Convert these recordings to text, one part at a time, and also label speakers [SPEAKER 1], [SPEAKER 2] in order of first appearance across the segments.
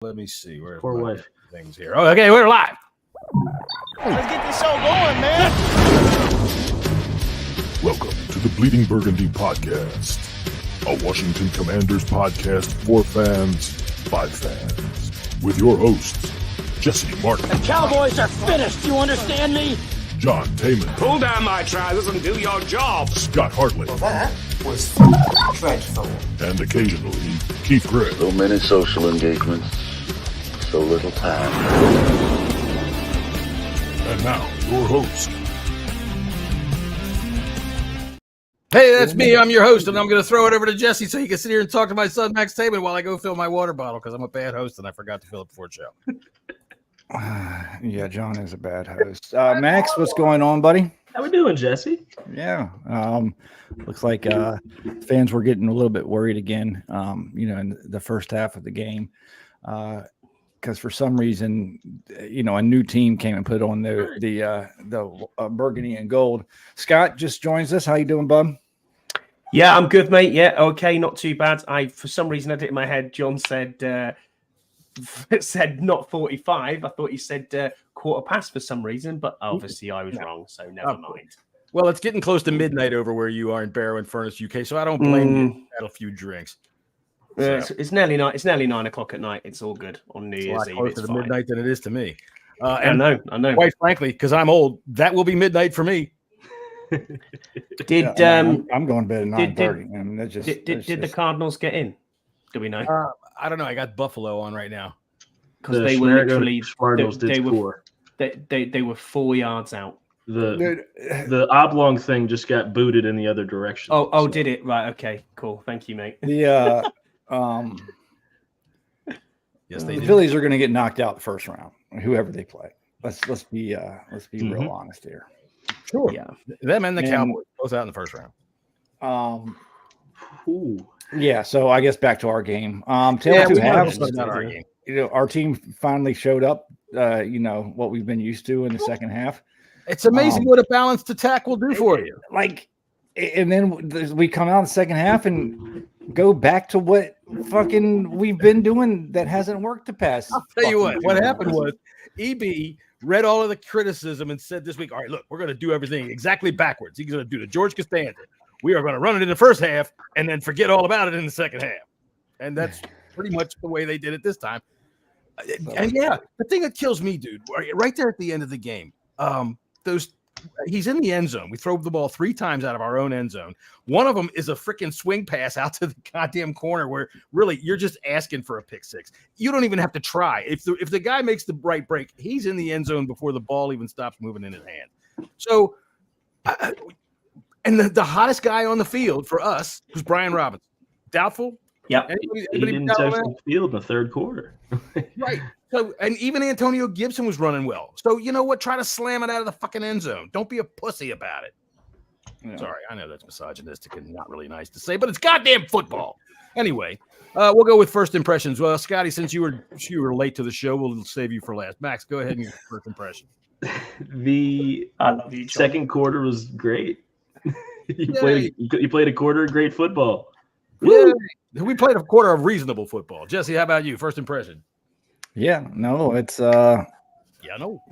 [SPEAKER 1] Let me see. Where
[SPEAKER 2] Poor wife.
[SPEAKER 1] Things here. Oh, okay, we're live.
[SPEAKER 3] Let's get this show going, man.
[SPEAKER 4] Welcome to the Bleeding Burgundy Podcast, a Washington Commanders podcast for fans, by fans, with your hosts, Jesse Martin.
[SPEAKER 3] The Cowboys are finished, you understand me?
[SPEAKER 4] John Taman.
[SPEAKER 5] Pull down my trousers and do your job.
[SPEAKER 4] Scott Hartley.
[SPEAKER 6] That was dreadful.
[SPEAKER 4] And occasionally, Keith Gray.
[SPEAKER 7] So many social engagements, so little time.
[SPEAKER 4] And now, your host.
[SPEAKER 1] Hey, that's me. I'm your host, and I'm going to throw it over to Jesse so he can sit here and talk to my son, Max Taman, while I go fill my water bottle because I'm a bad host and I forgot to fill it before the show.
[SPEAKER 8] Yeah, John is a bad host. Max, what's going on, buddy?
[SPEAKER 2] How we doing, Jesse?
[SPEAKER 8] Yeah. Looks like fans were getting a little bit worried again, in the first half of the game. Because for some reason, a new team came and put on the burgundy and gold. Scott just joins us. How you doing, bub?
[SPEAKER 9] Yeah, I'm good, mate. Yeah, okay, not too bad. For some reason, I did it in my head. John said not 45. I thought he said quarter past for some reason, but obviously I was wrong, so never mind.
[SPEAKER 1] Well, it's getting close to midnight over where you are in Barrow and Furnace, UK, so I don't blame you. Had a few drinks.
[SPEAKER 9] So. It's nearly 9 o'clock at night. It's all good on New Year's Eve.
[SPEAKER 1] It's closer to midnight than it is to me.
[SPEAKER 9] I know.
[SPEAKER 1] Quite frankly, because I'm old, that will be midnight for me.
[SPEAKER 8] I'm going to bed at 9:30.
[SPEAKER 9] Did the Cardinals get in? Do we know?
[SPEAKER 1] I don't know. I got Buffalo on right now
[SPEAKER 9] because they were literally they were 4 yards out.
[SPEAKER 2] The oblong thing just got booted in the other direction.
[SPEAKER 9] Oh, did it? Right. Okay. Cool. Thank you, mate.
[SPEAKER 8] Yes, the Phillies are going to get knocked out the first round, whoever they play. Let's be real honest here.
[SPEAKER 1] Sure. Yeah. Them and the Cowboys both out in the first round.
[SPEAKER 8] Yeah. So I guess back to our game. Our team finally showed up. What we've been used to in the second half.
[SPEAKER 1] It's amazing what a balanced attack will do for you.
[SPEAKER 8] And then we come out in the second half and go back to what fucking we've been doing that hasn't worked the past.
[SPEAKER 1] I'll tell you what happened was EB read all of the criticism and said this week, all right, look, we're going to do everything exactly backwards. He's going to do the George Costanza. We are going to run it in the first half and then forget all about it in the second half. And that's pretty much the way they did it this time. And yeah, the thing that kills me, dude, right there at the end of the game, he's in the end zone. We throw the ball 3 times out of our own end zone. One of them is a freaking swing pass out to the goddamn corner where really you're just asking for a pick six. You don't even have to try. If the guy makes the right break, he's in the end zone before the ball even stops moving in his hand. So, and the hottest guy on the field for us was Brian Robinson. Doubtful.
[SPEAKER 9] Yeah,
[SPEAKER 2] he didn't touch the field in the third quarter.
[SPEAKER 1] Right. So, and even Antonio Gibson was running well. So, you know what? Try to slam it out of the fucking end zone. Don't be a pussy about it. Yeah. Sorry, I know that's misogynistic and not really nice to say, but it's goddamn football. Anyway, we'll go with first impressions. Well, Scotty, since you were late to the show, we'll save you for last. Max, go ahead and give first impression.
[SPEAKER 2] The second quarter was great. You played a quarter of great football.
[SPEAKER 1] Yeah, we played a quarter of reasonable football. Jesse, how about you? First impression.
[SPEAKER 8] Yeah, no, it's
[SPEAKER 1] no.
[SPEAKER 8] It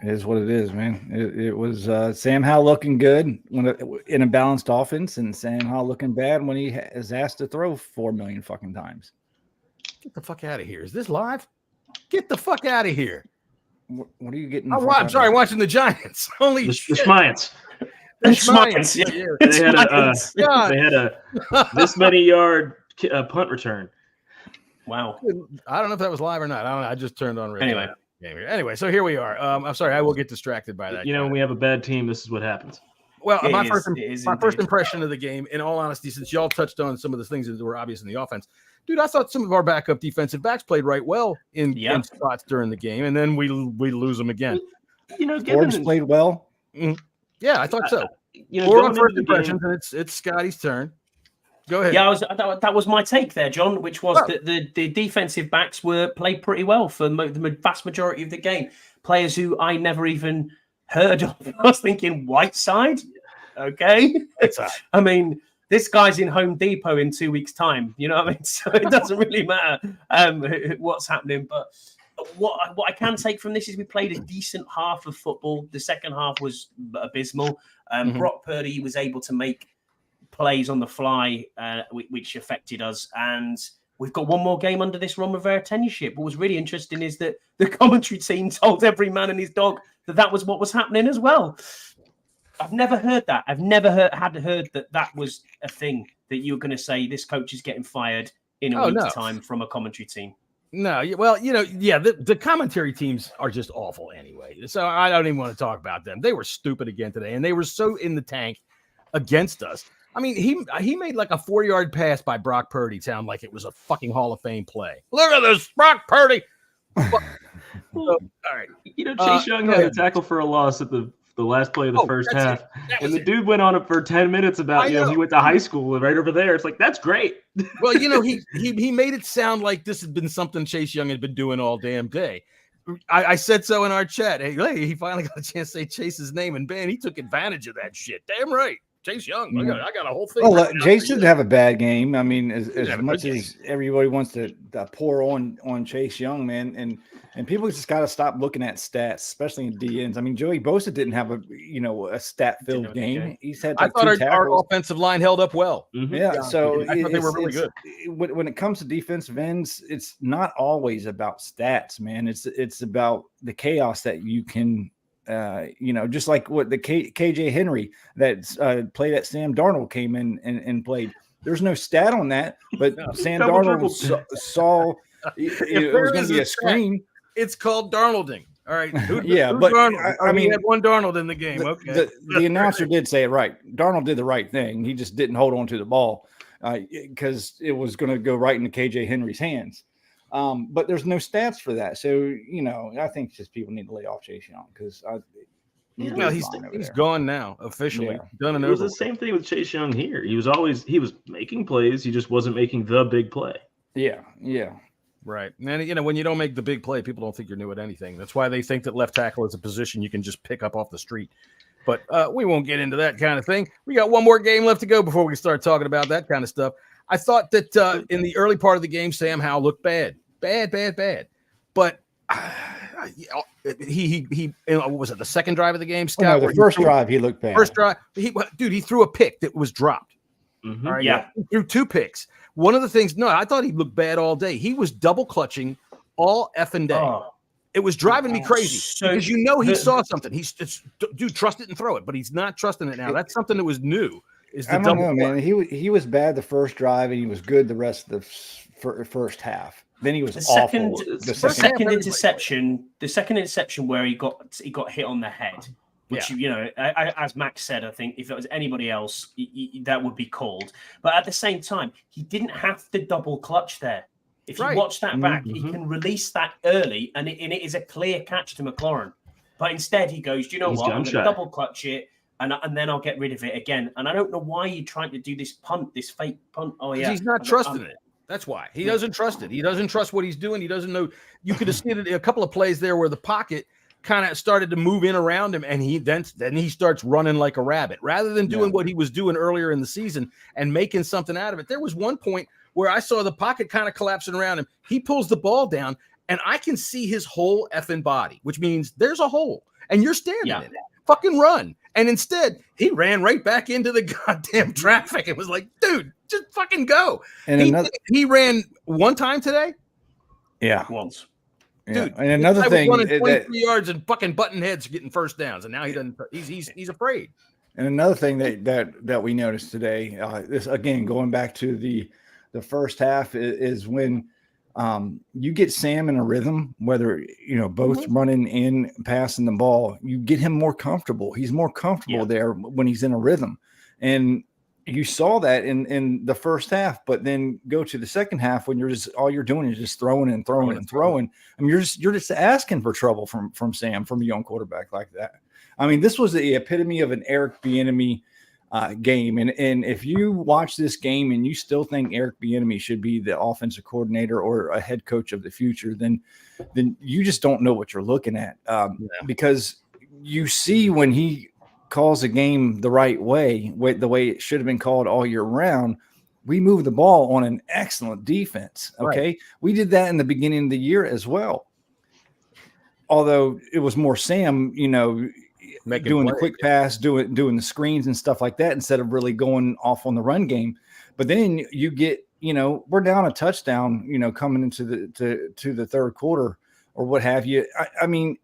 [SPEAKER 8] is what it is, man. It was Sam Howell looking good in a balanced offense, and Sam Howell looking bad when he is asked to throw 4 million fucking times.
[SPEAKER 1] Get the fuck out of here! Is this live? Get the fuck out of here!
[SPEAKER 8] What are you getting?
[SPEAKER 1] I'm sorry, watching the Giants. Holy shit!
[SPEAKER 2] The Schmiants. They had a this many yard punt return.
[SPEAKER 9] Wow.
[SPEAKER 1] I don't know if that was live or not. I don't know. I just turned on radio. Anyway, so here we are. I'm sorry, I will get distracted by that.
[SPEAKER 2] When we have a bad team, this is what happens.
[SPEAKER 1] Well, my first impression of the game, in all honesty, since y'all touched on some of the things that were obvious in the offense, dude, I thought some of our backup defensive backs played right well in spots during the game, and then we lose them again.
[SPEAKER 8] Forbes played well.
[SPEAKER 1] Mm-hmm. Yeah, I thought so. We're on first impressions, and it's Scotty's turn. Go ahead.
[SPEAKER 9] Yeah, that was my take there, John, which was that the defensive backs played pretty well for the vast majority of the game. Players who I never even heard of. I was thinking Whiteside. Okay.
[SPEAKER 1] I
[SPEAKER 9] this guy's in Home Depot in 2 weeks' time. You know what I mean? So it doesn't really matter what's happening. But what I can take from this is we played a decent half of football. The second half was abysmal. Brock Purdy was able to make plays on the fly, which affected us. And we've got one more game under this Ron Rivera tenureship. What was really interesting is that the commentary team told every man and his dog that was what was happening as well. I've never heard that. I've never heard that was a thing, that you were going to say this coach is getting fired in a week's time from a commentary team.
[SPEAKER 1] No, well, the commentary teams are just awful anyway. So I don't even want to talk about them. They were stupid again today, and they were so in the tank against us. I mean, he made like a 4-yard pass by Brock Purdy sound like it was a fucking Hall of Fame play. Look at this, Brock Purdy. All right.
[SPEAKER 2] Chase Young had a tackle for a loss at the last play of the first half. And the dude went on it for 10 minutes about, he went to high school right over there. It's like, that's great.
[SPEAKER 1] Well, he made it sound like this had been something Chase Young had been doing all damn day. I said so in our chat. Hey, he finally got a chance to say Chase's name, and man, he took advantage of that shit. Damn right. Chase Young. I got a whole thing.
[SPEAKER 8] Well, Chase didn't have a bad game. I mean, as much as everybody wants to pour on Chase Young, man, and people just got to stop looking at stats, especially in DNs. I mean, Joey Bosa didn't have a stat-filled game. He's had
[SPEAKER 1] I thought our offensive line held up well.
[SPEAKER 8] Mm-hmm. Yeah, so
[SPEAKER 1] I thought they were really good.
[SPEAKER 8] When it comes to defensive ends, it's not always about stats, man. It's about the chaos that you can. Just like what the KJ Henry that played at Sam Darnold came in and played. There's no stat on that, but Sam Darnold saw it was going to be a screen.
[SPEAKER 1] It's called Darnolding. All right.
[SPEAKER 8] But
[SPEAKER 1] Darnold? I mean, we had one Darnold in the game. Okay.
[SPEAKER 8] The announcer did say it right. Darnold did the right thing. He just didn't hold on to the ball because it was going to go right into KJ Henry's hands. But there's no stats for that. So, I think just people need to lay off Chase Young because
[SPEAKER 1] he's gone now officially.
[SPEAKER 8] Yeah.
[SPEAKER 1] Done and
[SPEAKER 2] it was
[SPEAKER 1] over.
[SPEAKER 2] the same thing with Chase Young here. He was making plays. He just wasn't making the big play.
[SPEAKER 8] Yeah.
[SPEAKER 1] Right. And, when you don't make the big play, people don't think you're new at anything. That's why they think that left tackle is a position you can just pick up off the street. But we won't get into that kind of thing. We got one more game left to go before we start talking about that kind of stuff. I thought that in the early part of the game, Sam Howell looked bad. But he what was it, the second drive of the game, Scott?
[SPEAKER 8] The first drive he looked bad.
[SPEAKER 1] First drive, he threw a pick that was dropped.
[SPEAKER 2] Mm-hmm.
[SPEAKER 1] All right,
[SPEAKER 9] yeah.
[SPEAKER 1] He threw 2 picks. One of the things, I thought he looked bad all day. He was double clutching all effing day.
[SPEAKER 9] Oh.
[SPEAKER 1] It was driving me crazy because he saw something. He's just, dude, trust it and throw it, but he's not trusting it now. That's something that was new.
[SPEAKER 8] I don't know, man. He was bad the first drive and he was good the rest of the first half. Then he was awful.
[SPEAKER 9] The second interception where he got hit on the head, which as Max said, I think if it was anybody else, that would be called. But at the same time, he didn't have to double clutch there. If you watch that back, he can release that early, and it is a clear catch to McLaurin. But instead, he goes, "Do you know what? I'm going to double clutch it, and then I'll get rid of it again." And I don't know why you're trying to do this fake punt. Oh yeah,
[SPEAKER 1] he's not trusting it. That's why he doesn't trust it. He doesn't trust what he's doing. He doesn't know. You could have seen it a couple of plays there where the pocket kind of started to move in around him, and then he starts running like a rabbit rather than doing what he was doing earlier in the season and making something out of it. There was one point where I saw the pocket kind of collapsing around him. He pulls the ball down, and I can see his whole effing body, which means there's a hole, and you're standing in it. Fucking run. And instead, he ran right back into the goddamn traffic. It was like, dude, just fucking go. And he ran one time today?
[SPEAKER 8] Yeah.
[SPEAKER 9] Once.
[SPEAKER 8] Yeah.
[SPEAKER 1] Dude,
[SPEAKER 8] and another thing,
[SPEAKER 1] running 23 yards and fucking button heads getting first downs, and now he doesn't. He's afraid.
[SPEAKER 8] And another thing that we noticed today, this again going back to the first half, is when you get Sam in a rhythm, whether both running in, passing the ball, you get him more comfortable. He's more comfortable there when he's in a rhythm, and you saw that in the first half. But then go to the second half when all you're doing is just throwing and throwing and throwing. I mean, you're just asking for trouble from Sam, from a young quarterback like that. I mean, this was the epitome of an Eric Bieniemy game. And if you watch this game and you still think Eric Bieniemy should be the offensive coordinator or a head coach of the future, then you just don't know what you're looking at, because you see when he calls the game the right way, the way it should have been called all year round, we moved the ball on an excellent defense. Okay. Right. We did that in the beginning of the year as well. Although it was more Sam, doing the quick pass, doing the screens and stuff like that, instead of really going off on the run game. But then you get, we're down a touchdown, coming into the third quarter or what have you. I mean,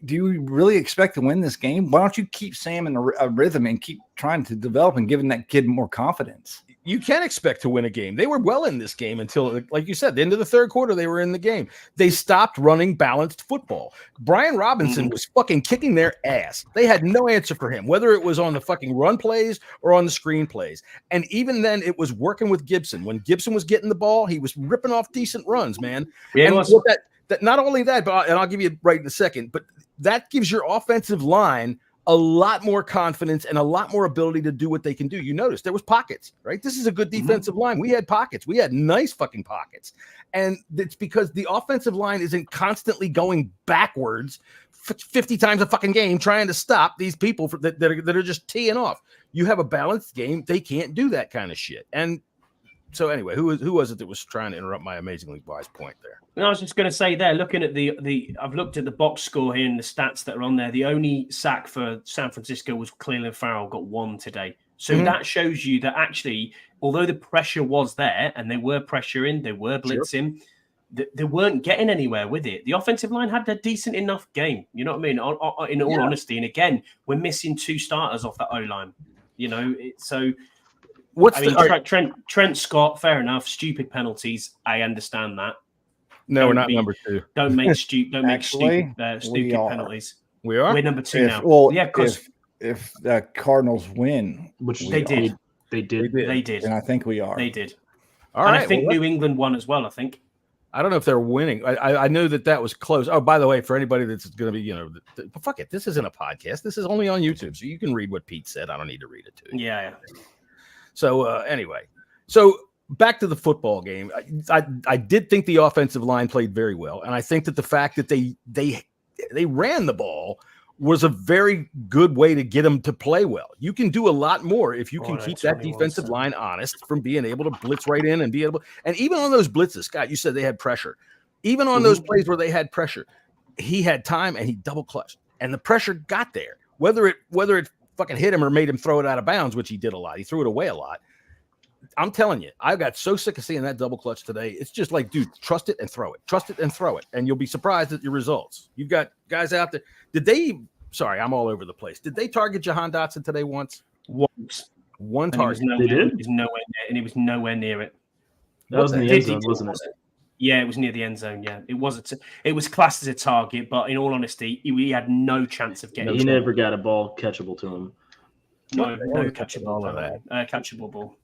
[SPEAKER 8] do you really expect to win this game? Why don't you keep Sam in a rhythm and keep trying to develop and giving that kid more confidence?
[SPEAKER 1] You can expect to win a game. They were well in this game until, like you said, the end of the third quarter, they were in the game. They stopped running balanced football. Brian Robinson was fucking kicking their ass. They had no answer for him, whether it was on the fucking run plays or on the screen plays. And even then, it was working with Gibson. When Gibson was getting the ball, he was ripping off decent runs, man. Yeah, and that not only that, but and I'll give you right in a second, but that gives your offensive line a lot more confidence and a lot more ability to do what they can do. You notice there was pockets, right? This is a good defensive line. We had pockets. We had nice fucking pockets. And it's because the offensive line isn't constantly going backwards 50 times a fucking game trying to stop these people that are just teeing off. You have a balanced game. They can't do that kind of shit. And so anyway, who was it that was trying to interrupt my amazingly wise point there?
[SPEAKER 9] I was just going to say there, looking at I've looked at the box score here and the stats that are on there. The only sack for San Francisco was Cleveland Farrell, got 1 today. So that shows you that actually, although the pressure was there and they were pressuring, they were blitzing, they weren't getting anywhere with it. The offensive line had a decent enough game. You know what I mean? In all honesty. And again, we're missing 2 starters off that O-line. Trent Scott, fair enough. Stupid penalties. I understand that.
[SPEAKER 1] No, we're not number 2.
[SPEAKER 9] Don't make stupid penalties.
[SPEAKER 1] We are.
[SPEAKER 9] We're number 2 now.
[SPEAKER 8] Well, yeah, because if the Cardinals win,
[SPEAKER 2] which
[SPEAKER 9] they did,
[SPEAKER 8] and I think we are.
[SPEAKER 9] They did.
[SPEAKER 1] All right.
[SPEAKER 9] I think New England won as well. I think.
[SPEAKER 1] I don't know if they're winning. I know that was close. Oh, by the way, for anybody that's going to be, fuck it. This isn't a podcast. This is only on YouTube, so you can read what Pete said. I don't need to read it to you.
[SPEAKER 9] Yeah.
[SPEAKER 1] So anyway, back to the football game. I did think the offensive line played very well, and I think that the fact that they ran the ball was a very good way to get them to play well. You can do a lot more if you can keep that defensive line honest from being able to blitz right in and be able. And even on those blitzes, Scott, you said they had pressure. Even on those plays where they had pressure, he had time and he double clutched, and the pressure got there. Whether it fucking hit him or made him throw it out of bounds, which he did a lot. He threw it away a lot. I'm telling you, I got so sick of seeing that double clutch today. It's just like, dude, trust it and throw it. Trust it and throw it. And you'll be surprised at your results. You've got guys out there. Sorry, I'm all over the place. Did they target Jahan Dotson today once? One target.
[SPEAKER 9] He was nowhere near it.
[SPEAKER 2] That was in the end zone, wasn't it?
[SPEAKER 9] Yeah, it was near the end zone. Yeah, it was classed as a target, but in all honesty, he had no chance of getting.
[SPEAKER 2] He never got a ball catchable to him.
[SPEAKER 9] No catchable ball.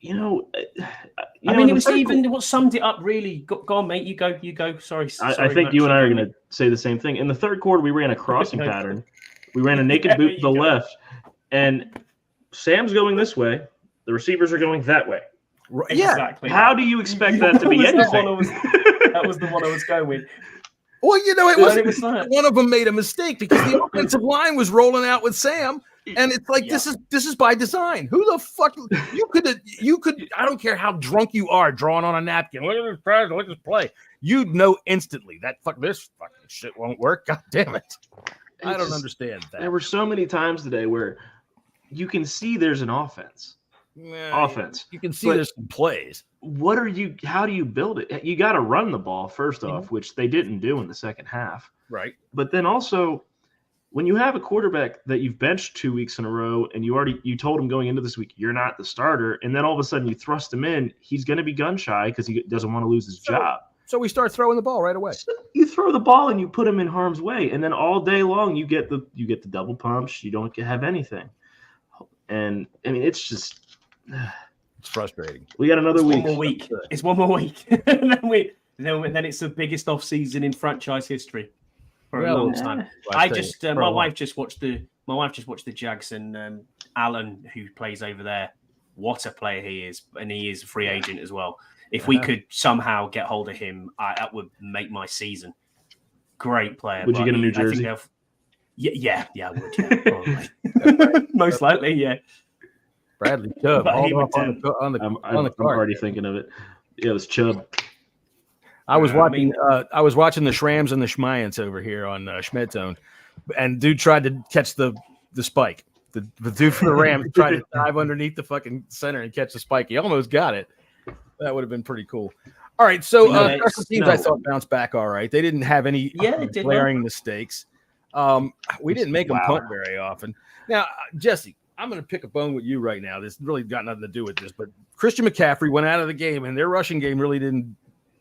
[SPEAKER 2] I
[SPEAKER 9] mean, it was even what summed it up really. Go on, mate. You go. Sorry.
[SPEAKER 2] I think you and I are going to say the same thing. In the third quarter, we ran a crossing pattern. We ran a naked boot to the left, and Sam's going this way. The receivers are going that way.
[SPEAKER 9] Right. Exactly.
[SPEAKER 2] How do you expect that to be anything?
[SPEAKER 9] That was the one I was going with.
[SPEAKER 1] Well, it was one of them made a mistake because the offensive line was rolling out with Sam. And it's like, this is by design. Who the fuck you could, I don't care how drunk you are drawing on a napkin. Look at this prize, look at this play. You'd know instantly that this fucking shit won't work. God damn it. I don't understand that.
[SPEAKER 2] There were so many times today where you can see there's an offense.
[SPEAKER 1] You can see there's some plays.
[SPEAKER 2] How do you build it? You got to run the ball first off, which they didn't do in the second half.
[SPEAKER 1] Right.
[SPEAKER 2] But then also, when you have a quarterback that you've benched 2 weeks in a row and you told him going into this week, you're not the starter. And then all of a sudden you thrust him in, he's going to be gun shy because he doesn't want to lose his job.
[SPEAKER 1] So we start throwing the ball right away.
[SPEAKER 2] So you throw the ball and you put him in harm's way. And then all day long you get the double pumps. You don't have anything. And I mean, it's just,
[SPEAKER 1] it's frustrating.
[SPEAKER 2] We got another week.
[SPEAKER 9] It's one more week. and then it's the biggest off season in franchise history. For a long time. My wife just watched the Jags and Allen, who plays over there. What a player he is, and he is a free agent as well. If we could somehow get hold of him, that would make my season. Great player.
[SPEAKER 2] Would you get a New Jersey?
[SPEAKER 9] Yeah, I would. Yeah, probably. Most likely, yeah.
[SPEAKER 1] Bradley Chubb,
[SPEAKER 9] But he
[SPEAKER 1] all
[SPEAKER 9] would,
[SPEAKER 1] up on the
[SPEAKER 2] I'm
[SPEAKER 1] card.
[SPEAKER 2] already thinking of it. Yeah, it was Chubb.
[SPEAKER 1] I was
[SPEAKER 9] I
[SPEAKER 1] watching.
[SPEAKER 9] mean-
[SPEAKER 1] I was watching the Shrams and the Schmeyans over here on Schmedzone, and dude tried to catch the spike. The dude for the Rams tried to dive underneath the fucking center and catch the spike. He almost got it. That would have been pretty cool. All right, so special teams I thought bounced back all right. They didn't have any glaring mistakes. We didn't make them punt very often. Now, Jesse, I'm going to pick a bone with you right now. This really got nothing to do with this, but Christian McCaffrey went out of the game, and their rushing game really didn't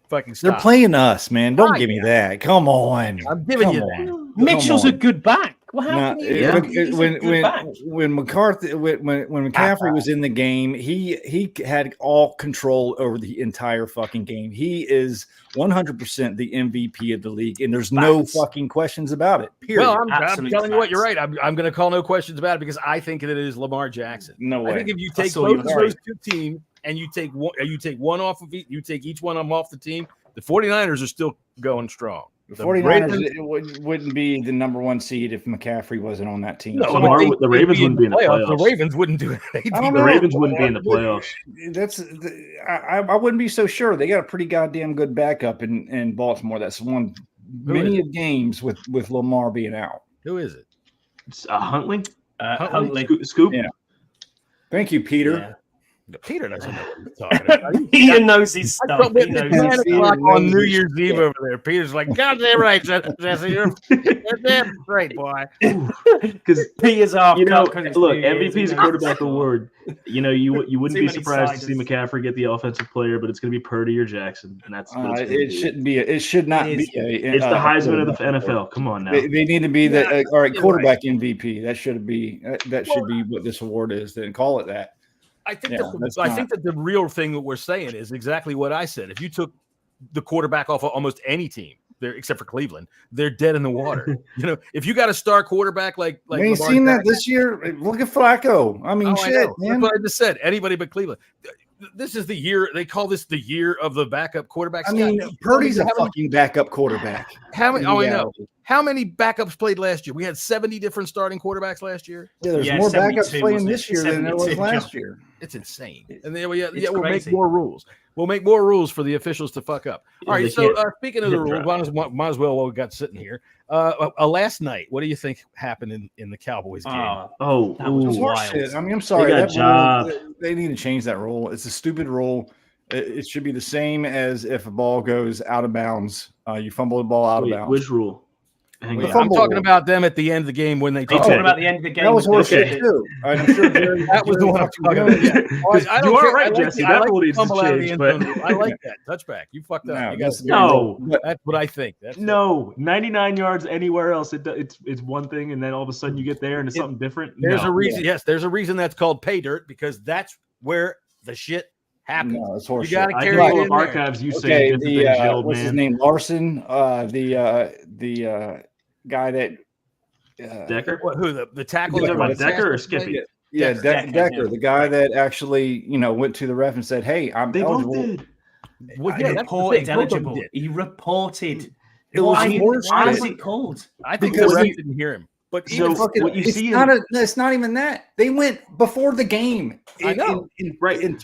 [SPEAKER 1] fucking stop.
[SPEAKER 8] They're playing us, man. Don't give me that. Come on.
[SPEAKER 1] I'm giving you that.
[SPEAKER 9] Mitchell's a good back. What happened?
[SPEAKER 8] When McCarthy, when McCaffrey was in the game, he had all control over the entire fucking game. He is 100% the MVP of the league, and there's no fucking questions about it. Period.
[SPEAKER 1] Well, I'm telling you what, you're right. I'm going to call no questions about it because I think that it is Lamar Jackson.
[SPEAKER 8] No way.
[SPEAKER 1] I think if you take both of those two teams and you take one off of each, you take each one of them off the team, the 49ers are still going strong.
[SPEAKER 8] The 49ers wouldn't be the number one seed if McCaffrey wasn't on that team.
[SPEAKER 2] No, the Ravens wouldn't be in the playoffs.
[SPEAKER 1] The Ravens wouldn't do it.
[SPEAKER 2] The Ravens wouldn't be in the playoffs.
[SPEAKER 8] I wouldn't be so sure. They got a pretty goddamn good backup in Baltimore. That's won many of games with Lamar being out.
[SPEAKER 1] Who is it?
[SPEAKER 2] It's Huntley.
[SPEAKER 9] Huntley.
[SPEAKER 2] Scoop.
[SPEAKER 8] Yeah. Thank you, Peter.
[SPEAKER 1] Yeah. Peter doesn't know what you're talking about.
[SPEAKER 9] He knows his stuff.
[SPEAKER 1] It's 9 o'clock on New Year's Eve over there. Peter's like, God damn right, Jesse. You're damn right, boy.
[SPEAKER 2] Because
[SPEAKER 9] Peter's off.
[SPEAKER 2] Look, MVP is a quarterback award. You wouldn't be surprised to see McCaffrey get the offensive player, but it's going to be Purdy or Jackson, and that's
[SPEAKER 8] it shouldn't be. It should not be.
[SPEAKER 2] It's the Heisman of the NFL. Come on now.
[SPEAKER 8] They need to be the all right quarterback MVP. That should be what this award is. Then call it that.
[SPEAKER 1] I think that the real thing that we're saying is exactly what I said. If you took the quarterback off of almost any team, except for Cleveland, they're dead in the water. If you got a star quarterback like
[SPEAKER 8] we ain't seen that this year. Look at Flacco. I mean, shit, man.
[SPEAKER 1] That's what I just said. Anybody but Cleveland. This is the year they call this the year of the backup quarterback.
[SPEAKER 8] I mean, Purdy's a fucking backup quarterback.
[SPEAKER 1] How many? Oh, I know. How many backups played last year? We had 70 different starting quarterbacks last year.
[SPEAKER 8] Yeah, there's more backups playing this year than there was last year.
[SPEAKER 1] It's insane. And then we'll make more rules. We'll make more rules for the officials to fuck up. All right. So speaking of the rules, might as well while we got sitting here. Last night, what do you think happened in the Cowboys game?
[SPEAKER 8] That was wild. Shit. I mean, I'm sorry. They need to change that rule. It's a stupid rule. It should be the same as if a ball goes out of bounds. You fumble the ball out of bounds.
[SPEAKER 2] Which rule?
[SPEAKER 1] I'm talking about them at the end of the game when they
[SPEAKER 9] talking about the end of the game.
[SPEAKER 8] That was horseshit too. I'm sure that
[SPEAKER 1] was the one I'm talking about. Yeah.
[SPEAKER 2] You are right, Jesse. That rule needs to change. But
[SPEAKER 1] I like that touchback. You fucked up.
[SPEAKER 8] That's
[SPEAKER 1] what I think.
[SPEAKER 2] 99 yards anywhere else. It's one thing, and then all of a sudden you get there and it's something different.
[SPEAKER 1] There's a reason. Yes, there's a reason that's called pay dirt because that's where the shit happens.
[SPEAKER 8] No, it's horseshit.
[SPEAKER 1] You got to carry it in
[SPEAKER 2] archives. You say
[SPEAKER 8] what's his name? Larson. The guy that
[SPEAKER 2] Decker.
[SPEAKER 1] Who the tackle?
[SPEAKER 2] Decker or Skippy?
[SPEAKER 8] Yeah, Decker, the guy that actually went to the ref and said, "Hey, I'm eligible."
[SPEAKER 2] Both did.
[SPEAKER 9] Reported eligible. He reported.
[SPEAKER 8] It was
[SPEAKER 9] why is it called?
[SPEAKER 1] I think the ref didn't hear him. But
[SPEAKER 8] it's not even that. They went before the game. And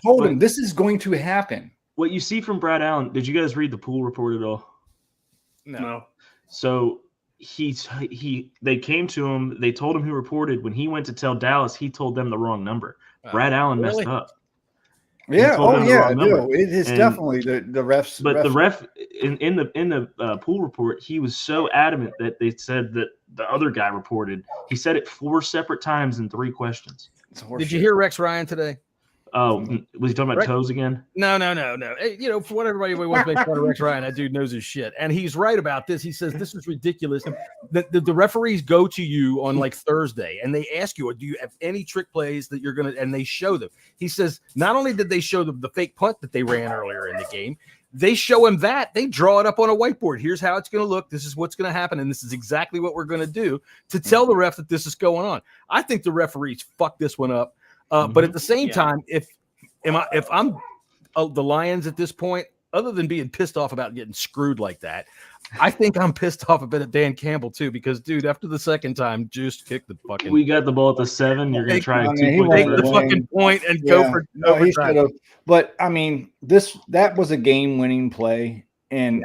[SPEAKER 8] told him this is going to happen.
[SPEAKER 2] What you see from Brad Allen? Did you guys read the pool report at all?
[SPEAKER 1] No.
[SPEAKER 2] So they came to him. They told him who reported. When he went to tell Dallas, he told them the wrong number. Brad Allen messed up.
[SPEAKER 8] Yeah. It is definitely the refs.
[SPEAKER 2] But the ref in the pool report, he was so adamant that they said that the other guy reported. He said it 4 separate times in 3 questions.
[SPEAKER 1] Did you hear Rex Ryan today?
[SPEAKER 2] Oh, was he talking about toes again?
[SPEAKER 1] No. Hey, for what everybody wants to make fun of Rex Ryan, that dude knows his shit. And he's right about this. He says, this is ridiculous. The referees go to you on like Thursday and they ask you, do you have any trick plays that you're going to, and they show them. He says, not only did they show them the fake punt that they ran earlier in the game, they show him that. They draw it up on a whiteboard. Here's how it's going to look. This is what's going to happen. And this is exactly what we're going to do to tell the ref that this is going on. I think the referees fucked this one up. But at the same time, if I'm the Lions at this point, other than being pissed off about getting screwed like that, I think I'm pissed off a bit at Dan Campbell too, because dude, after the second time, just kick the fucking.
[SPEAKER 2] We got the ball at the 7. You're gonna try to
[SPEAKER 1] take the fucking point and go for overtime.
[SPEAKER 8] But I mean, that was a game-winning play, and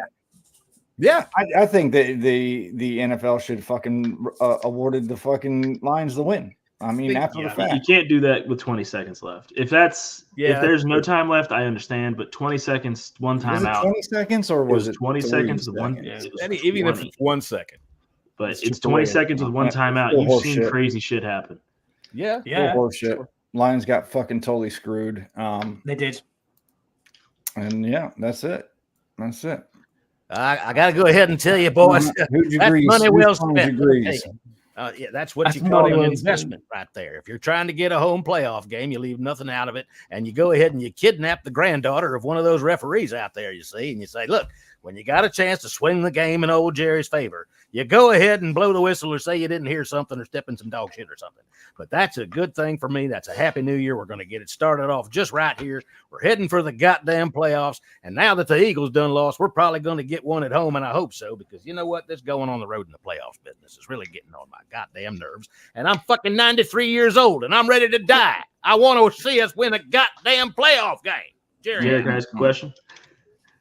[SPEAKER 1] yeah,
[SPEAKER 8] I think that the NFL should fucking awarded the fucking Lions the win. I mean, after the fact,
[SPEAKER 2] you can't do that with 20 seconds left. If there's no time left, I understand. But 20 seconds, one time out.
[SPEAKER 8] 20 seconds, or was it
[SPEAKER 2] 20 seconds with one?
[SPEAKER 1] Even if it's 1 second,
[SPEAKER 2] but it's 20 seconds with one timeout. You've seen crazy shit happen.
[SPEAKER 1] Yeah.
[SPEAKER 8] Horseshit. Sure. Lions got fucking totally screwed.
[SPEAKER 9] They did.
[SPEAKER 8] And yeah, that's it. That's it.
[SPEAKER 1] I got to go ahead and tell you, boys. That's money well spent. Yeah, that's what you call an investment right there. If you're trying to get a home playoff game, you leave nothing out of it, and you go ahead and you kidnap the granddaughter of one of those referees out there, you see, and you say, look, when you got a chance to swing the game in old Jerry's favor, you go ahead and blow the whistle or say you didn't hear something or step in some dog shit or something. But that's a good thing for me. That's a happy new year. We're going to get it started off just right here. We're heading for the goddamn playoffs. And now that the Eagles done lost, we're probably going to get one at home, and I hope so, because you know what? This going on the road in the playoffs business is really getting on my goddamn nerves. And I'm fucking 93 years old, and I'm ready to die. I want to see us win a goddamn playoff game.
[SPEAKER 2] Jerry, can I ask a question?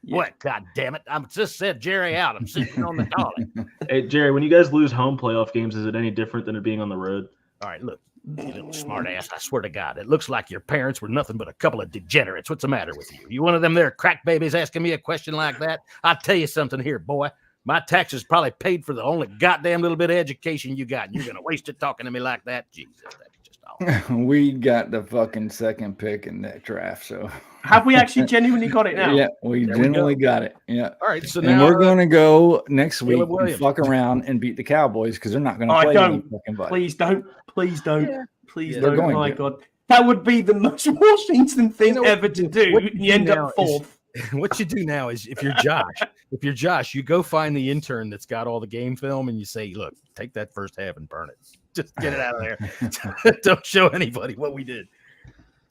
[SPEAKER 1] What? God damn it. I just said Jerry out. I'm sitting on the toilet.
[SPEAKER 2] Hey, Jerry, when you guys lose home playoff games, is it any different than it being on the road?
[SPEAKER 1] All right, look, you little smart ass. I swear to God, it looks like your parents were nothing but a couple of degenerates. What's the matter with you? You one of them there crack babies asking me a question like that? I'll tell you something here, boy. My taxes probably paid for the only goddamn little bit of education you got. And you're going to waste it talking to me like that? Jesus, that's just awful.
[SPEAKER 8] We got the fucking second pick in that draft, so.
[SPEAKER 9] Have we actually genuinely got it now?
[SPEAKER 8] Yeah, we genuinely got it. Yeah.
[SPEAKER 1] All right, so
[SPEAKER 8] and
[SPEAKER 1] now
[SPEAKER 8] we're going to go next week and fuck around and beat the Cowboys because they're not going to play any fucking butt.
[SPEAKER 9] Please don't. Please don't. Yeah. Please don't. Oh, my God. That would be the most Washington thing ever to do. You end up fourth.
[SPEAKER 1] What you do now is if you're Josh, you go find the intern that's got all the game film and you say, look, take that first half and burn it. Just get it out of there. Don't show anybody what we did.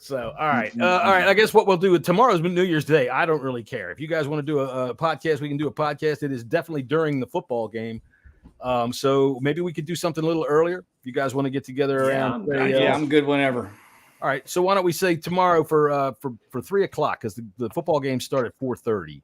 [SPEAKER 1] So, all right. I guess what we'll do tomorrow's New Year's Day. I don't really care. If you guys want to do a podcast, we can do a podcast. It is definitely during the football game. So maybe we could do something a little earlier. If you guys want to get together around.
[SPEAKER 8] I'm good whenever.
[SPEAKER 1] All right. So why don't we say tomorrow for 3 o'clock, because the football games start at 4:30.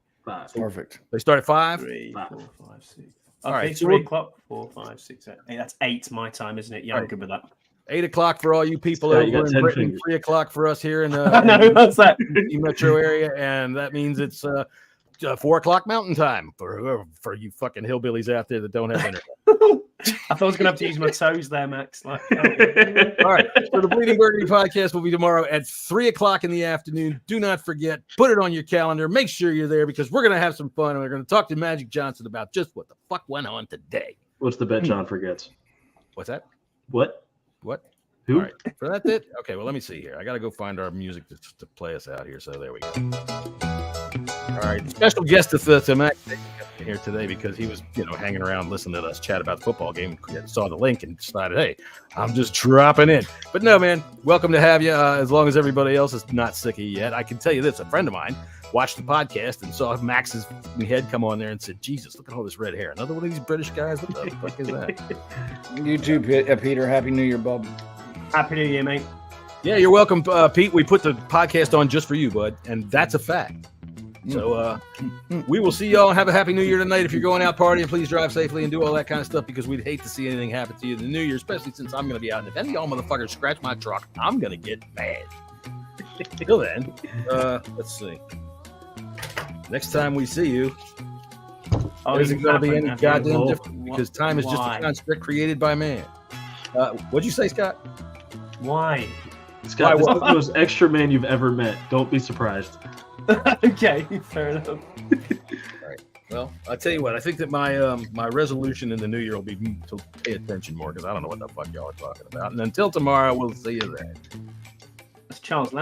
[SPEAKER 8] Perfect.
[SPEAKER 1] They start at 5?
[SPEAKER 9] 3, 4, 5, 6.
[SPEAKER 1] All right.
[SPEAKER 9] 3 o'clock, 4, 5, 6, 8. Hey, that's 8 my time, isn't it? Yeah, I'm good with that.
[SPEAKER 1] 8 o'clock for all you people over in Britain, 3 o'clock for us here in the
[SPEAKER 9] what's that?
[SPEAKER 1] metro area, and that means it's 4 o'clock Mountain Time for you fucking hillbillies out there that don't have internet.
[SPEAKER 9] I thought I was going to have to use my toes there, Max. All
[SPEAKER 1] right, so the Bleeding Burgundy podcast will be tomorrow at 3 o'clock in the afternoon. Do not forget, put it on your calendar. Make sure you're there because we're going to have some fun, and we're going to talk to Magic Johnson about just what the fuck went on today.
[SPEAKER 2] What's the bet John forgets?
[SPEAKER 1] What's that?
[SPEAKER 2] What?
[SPEAKER 1] Who? All right. For that bit? Okay, well, let me see here. I got to go find our music to play us out here. So there we go. All right. Special guest to Max here today because he was, hanging around listening to us chat about the football game. Saw the link and decided, hey, I'm just dropping in. But no, man, welcome to have you. As long as everybody else is not sick of you yet. I can tell you this. A friend of mine watched the podcast and saw Max's head come on there and said, Jesus, look at all this red hair. Another one of these British guys? What the fuck is that?
[SPEAKER 8] You too, Peter. Happy New Year, bub.
[SPEAKER 9] Happy New Year, mate.
[SPEAKER 1] Yeah, you're welcome, Pete. We put the podcast on just for you, bud, and that's a fact. So we will see y'all. Have a happy New Year tonight. If you're going out partying, please drive safely and do all that kind of stuff because we'd hate to see anything happen to you in the New Year, especially since I'm going to be out. And if any of y'all motherfuckers scratch my truck, I'm going to get mad. Till then, let's see. Next time we see you, isn't going to be any goddamn different because time is just a construct created by man. What'd you say, Scott?
[SPEAKER 9] Why?
[SPEAKER 2] Scott, this is the most extra man you've ever met. Don't be surprised.
[SPEAKER 9] Okay, fair enough.
[SPEAKER 1] All right. Well, I'll tell you what. I think that my resolution in the new year will be to pay attention more because I don't know what the fuck y'all are talking about. And until tomorrow, we'll see you then.
[SPEAKER 9] That's Charles.